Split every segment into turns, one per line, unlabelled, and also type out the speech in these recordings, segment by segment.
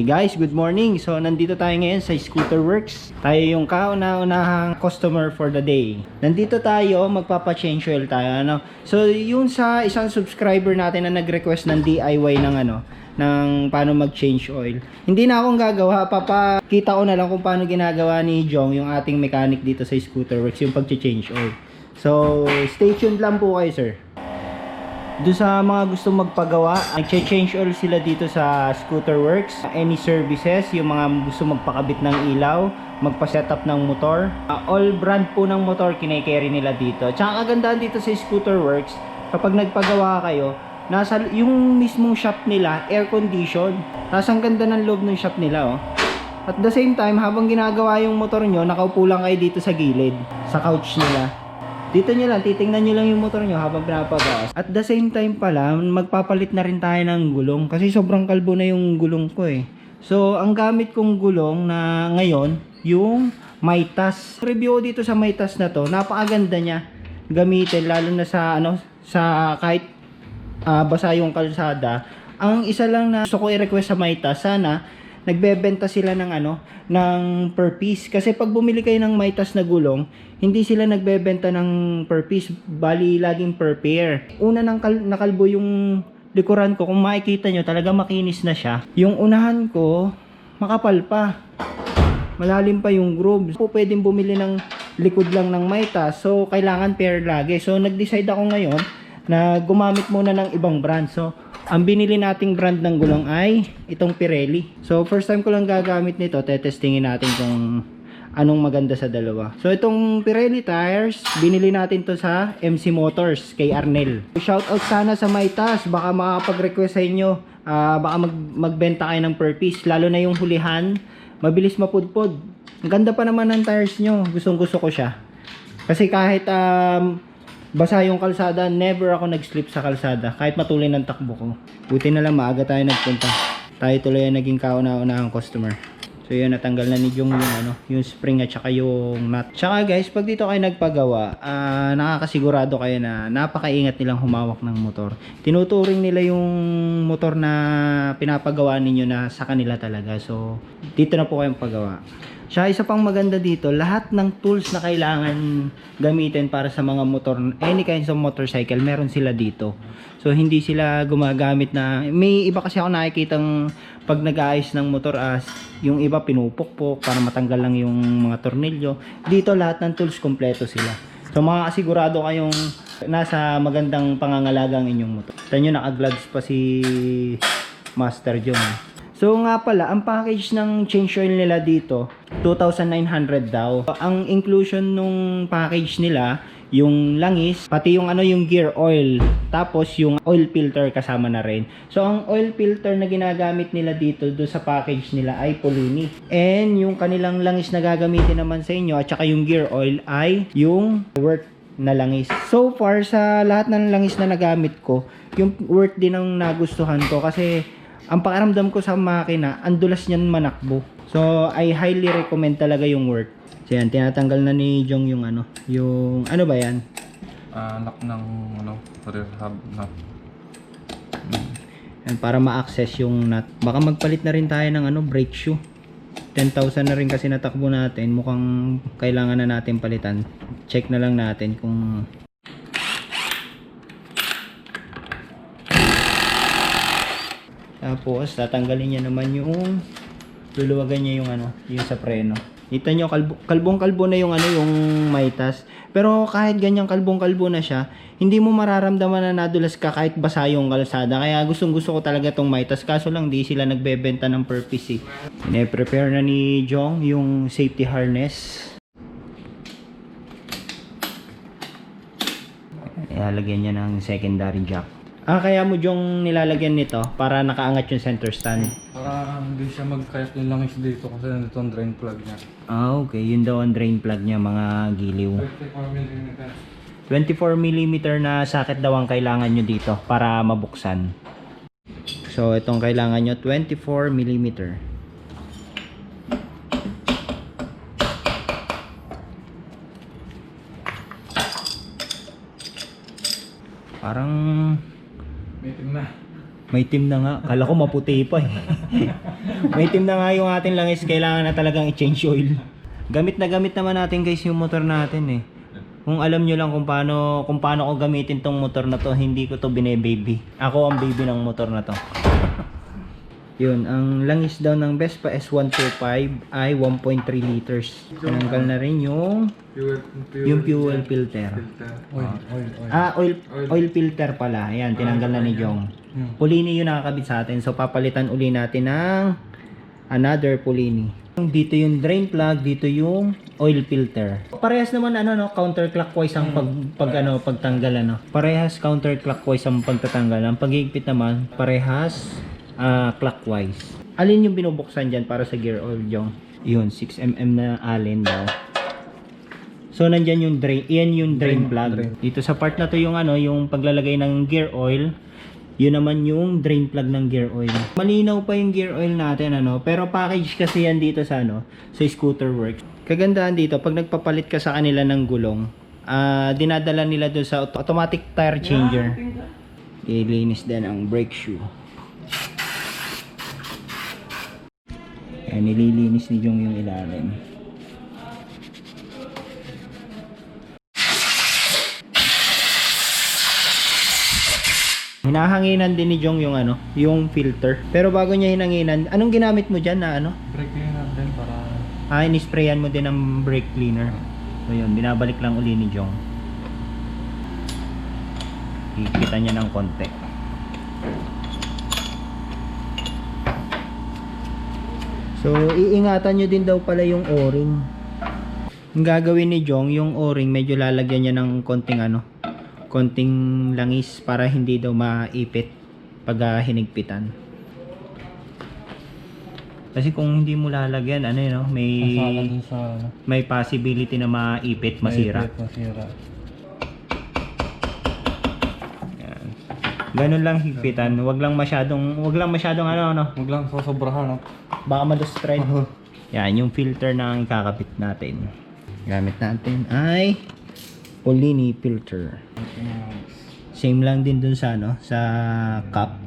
Hey guys, good morning. So nandito tayo ngayon sa Scooter Works. Tayo yung kauna-unahang customer for the day. Nandito tayo, magpapa-change oil tayo, ano. So yung sa isang subscriber natin na nag-request ng DIY ng paano mag-change oil. Hindi na akong gagawa, papakita ko na lang kung paano ginagawa ni Jong, yung ating mechanic dito sa Scooter Works, yung pag-change oil. So stay tuned lang po kayo, sir. Doon sa mga gustong magpagawa, nag-change oil sila dito sa Scooter Works. Any services, yung mga gusto magpakabit ng ilaw, magpa-setup ng motor. All brand po ng motor, kine-carry nila dito. Tsaka kagandahan dito sa Scooter Works, kapag nagpagawa kayo, nasa yung mismong shop nila, air condition. Tapos ang ganda ng loob ng shop nila, oh. At the same time, habang ginagawa yung motor nyo, nakaupo lang kayo dito sa gilid, sa couch nila. Dito nyo lang, titingnan nyo lang yung motor nyo habang pinapagawa. At the same time pala, magpapalit na rin tayo ng gulong. Kasi sobrang kalbo na yung gulong ko eh. So, ang gamit kong gulong na ngayon, yung Mitas. Review dito sa Mitas na to, napakaganda niya gamitin. Lalo na sa, sa kahit basa yung kalsada. Ang isa lang na gusto ko i-request sa Mitas, sana nagbebenta sila ng ng per piece. Kasi pag bumili kayo ng Mitas na gulong, hindi sila nagbebenta ng per piece, bali laging per pair. Una nakalbo yung likuran ko, kung makikita nyo talaga makinis na siya. Yung unahan ko makapal pa, malalim pa yung groove. So pwedeng bumili ng likod lang ng Mitas, so kailangan pair lagi. So nag-decide ako ngayon na gumamit muna ng ibang brand. So ang binili nating brand ng gulong ay itong Pirelli. So first time ko lang gagamit nito, tetestingin natin kung anong maganda sa dalawa. So itong Pirelli tires, binili natin to sa MC Motors kay Arnel. Shoutout sana sa Mitas, baka makapag-request sa inyo, baka magbenta kayo ng per piece, lalo na yung hulihan, mabilis mapudpod. Ang ganda pa naman ng tires nyo, gustong gusto ko siya. Kasi kahit basa yung kalsada, never ako nag-slip sa kalsada kahit matuloy ng takbo ko. Buti na lang maaga tayo nagpunta. Tayo tuloy ang naging kauna-unahang customer. So yun, natanggal na ni Jong yung spring at saka yung nut. Tsaka guys, pag dito kayo nagpagawa, nakakasigurado kayo na napakaingat nilang humawak ng motor. Tinuturing nila yung motor na pinapagawa ninyo na sa kanila talaga. So dito na po kayong pagawa. Siya, isa pang maganda dito, lahat ng tools na kailangan gamitin para sa mga motor, any kinds of motorcycle, meron sila dito. So hindi sila gumagamit na, may iba kasi ako nakikitang pag nag-aayos ng motor, yung iba pinupukpok para matanggal lang yung mga tornilyo. Dito lahat ng tools kompleto sila. So makakasigurado kayong nasa magandang pangangalaga ang inyong motor. Tanyo, naka-gloves pa si Master John. So nga pala, ang package ng change oil nila dito, 2,900 daw. Ang inclusion nung package nila, yung langis, pati yung yung gear oil, tapos yung oil filter kasama na rin. So ang oil filter na ginagamit nila dito do sa package nila ay Polini. And yung kanilang langis na gagamitin naman sa inyo at saka yung gear oil ay yung worth na langis. So far sa lahat ng langis na nagamit ko, yung worth din ang nagustuhan ko kasi ang pakiramdam ko sa makina, ang dulas niyan manakbo. So, I highly recommend talaga yung work. So, yan, tinatanggal na ni Jong yung yung ba yan?
Lock ng rear hub nut.
Yan, para ma-access yung nut. Baka magpalit na rin tayo ng brake shoe. 10,000 na rin kasi natakbo natin. Mukhang kailangan na natin palitan. Check na lang natin kung tapos tatanggalin niya naman yung luluwagan niya yung sa preno. Kita nyo, kalbong-kalbo na yung yung Mitas. Pero kahit ganyang kalbong-kalbo na siya, hindi mo mararamdaman na nadulas ka kahit basa yung kalsada. Kaya gustong-gusto ko talaga tong Mitas. Kaso lang di sila nagbebenta ng per piece. Prepare na ni Jong yung safety harness. Ilalagyan niya ng secondary jack. Kaya mo Jong nilalagyan nito para nakaangat yung center stand.
Para hindi siya magkayat yung langis dito kasi nandito ang drain plug niya.
Okay. Yun daw ang drain plug niya, mga giliw. 24 mm na socket daw ang kailangan nyo dito para mabuksan. So, itong kailangan nyo 24 mm. Parang
Meeting na.
May team na nga. Kala ko maputi pa eh. May team na nga yung ating langis. Kailangan na talagang i-change oil. Gamit na gamit naman natin guys yung motor natin eh. Kung alam nyo lang kung paano ko gamitin tong motor na to, hindi ko to bine-baby. Ako ang baby ng motor na to. Yun, ang langis daw ng Vespa S125 ay 1.3 liters. Tinanggal na rin yung fuel filter. Oil filter pala. Ayan, tinanggal na ni Jong. Pulini yung nakakabit sa atin. So, papalitan uli natin ng another pulini. Dito yung drain plug, dito yung oil filter. Parehas naman counterclockwise ang pagtanggal Parehas counterclockwise ang pagtatanggal. Ang paghigpit naman parehas clockwise. Alin yung binubuksan diyan para sa gear oil, Jong? Yun, 6mm na allen daw. So nandiyan yung drain, iyan yung drain plug. Dito sa part na to yung yung paglalagay ng gear oil. Yun naman yung drain plug ng gear oil. Malinaw pa yung gear oil natin pero package kasi yan dito sa sa Scooter Works. Kagandahan dito pag nagpapalit ka sa kanila ng gulong, dinadala nila doon sa automatic tire changer. Ilinis din ang brake shoe. Ayan, nililinis ni Jong yung ilalim. Hinahanginan din ni Jong yung yung filter. Pero bago niya hinanginan, anong ginamit mo diyan na
Brake cleaner din para...
inisprayan mo din ng brake cleaner. So yun, binabalik lang uli ni Jong. Kikita niya ng konti. So, iingatan nyo din daw pala yung o-ring. Ang gagawin ni Jong, yung o-ring, medyo lalagyan niya ng konting langis para hindi daw maipit pag hinigpitan. Kasi kung hindi mo lalagyan, may possibility na maipit, masira. Yan. Ganun lang higpitan, wag lang masyadong Wag lang
sosobrahan
baka malustred. Yan, yung filter na ang ikakabit natin. Gamit natin ay Polini filter. Same lang din dun sa sa cup.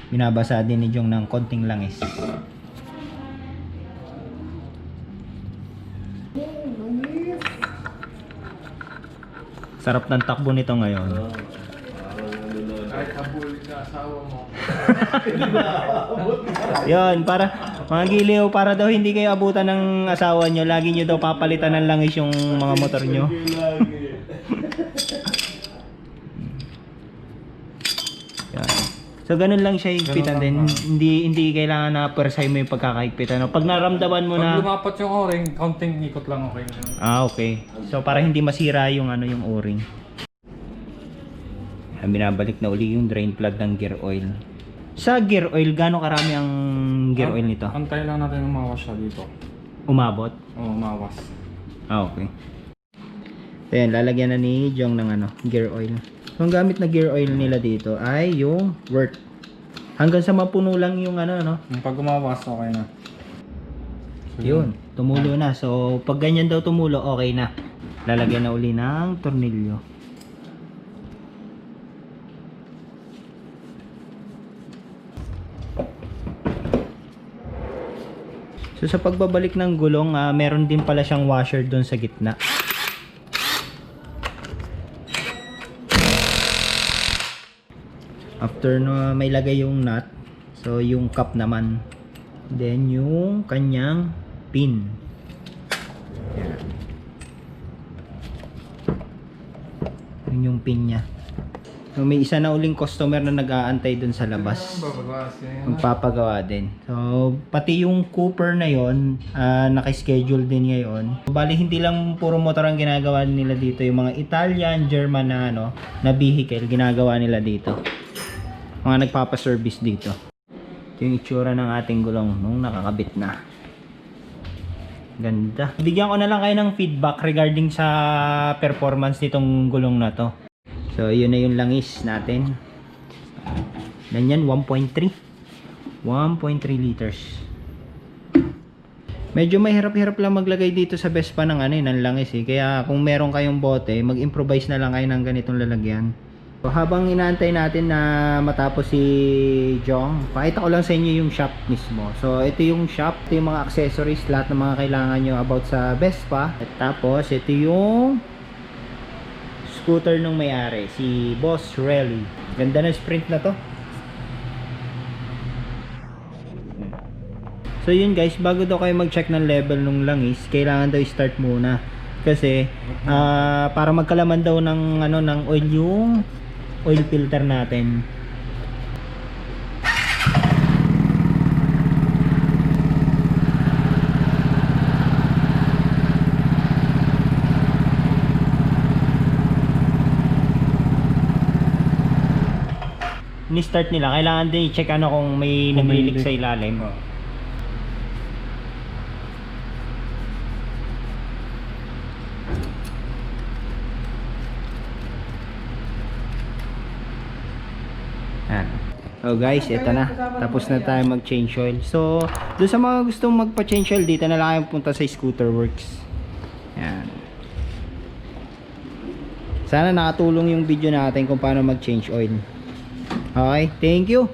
Binabasa din ni Jong ng konting langis. Sarap ng takbo nito ngayon.
Kahit habulin na asawa mo.
Yun, para mga giliw, para daw hindi kayo abutan ng asawa nyo, lagi nyo daw papalitan ng langis yung mga motor nyo. Yan. So ganun lang siya higpitan din. Hindi kailangan na persay mo yung pagkakahigpitan. Pag naramdaman mo
Pag
na
lumapat yung o-ring, counting ikot lang okay.
okay. So para hindi masira yung yung o-ring. Binabalik na uli yung drain plug ng gear oil. Sa gear oil, gaano karami ang gear oil nito?
Antay lang natin umawas siya dito.
Umabot?
Oo, umawas.
Okay. So yan, lalagyan na ni Jong ng gear oil. So ang gamit na gear oil nila dito ay yung work. Hanggang sa mapuno lang yung
Yung pag umawas, okay na. So,
yun, tumulo na. So pag ganyan daw tumulo, okay na. Lalagyan na uli ng tornilyo. So sa pagbabalik ng gulong, meron din pala siyang washer doon sa gitna. After may lagay yung nut, so yung cup naman, then yung kanyang pin. Yan. Yun yung pin niya. So, may isa na uling customer na nag-aantay dun sa labas. Magpapagawa din. So, pati yung Cooper na yon, naka-schedule din ngayon. Bali, hindi lang puro motor ang ginagawa nila dito. Yung mga Italian, German na na vehicle, ginagawa nila dito. Mga nagpapa-service dito. Ito yung itsura ng ating gulong nung nakakabit na. Ganda. Bigyan ko na lang kayo ng feedback regarding sa performance nitong gulong na to. So, yun na yung langis natin. Ganyan, 1.3 liters. Medyo mahirap-hirap lang maglagay dito sa Vespa ng ng langis eh. Kaya kung meron kayong bote, mag-improvise na lang kayo ng ganitong lalagyan. So, habang inaantay natin na matapos si Jong, pakita ko lang sa inyo yung shop mismo. So ito yung shop, ito yung mga accessories, lahat ng mga kailangan nyo about sa Vespa. At tapos ito yung scooter nung may-ari, si Boss Rally. Ganda ng Sprint na to. So yun guys, bago daw kayo mag-check ng level nung langis, kailangan daw i-start muna. Kasi para magkalaman daw ng ano ng oil yung oil filter natin. Ni-start nila, kailangan din i-check ano kung may nag-leak sa ilalim. So guys, ito na. Tapos na tayo mag-change oil. So, doon sa mga gustong magpa-change oil, dito na lang kayo punta sa Scooter Works. Yan. Sana nakatulong yung video natin kung paano mag-change oil. Okay, thank you.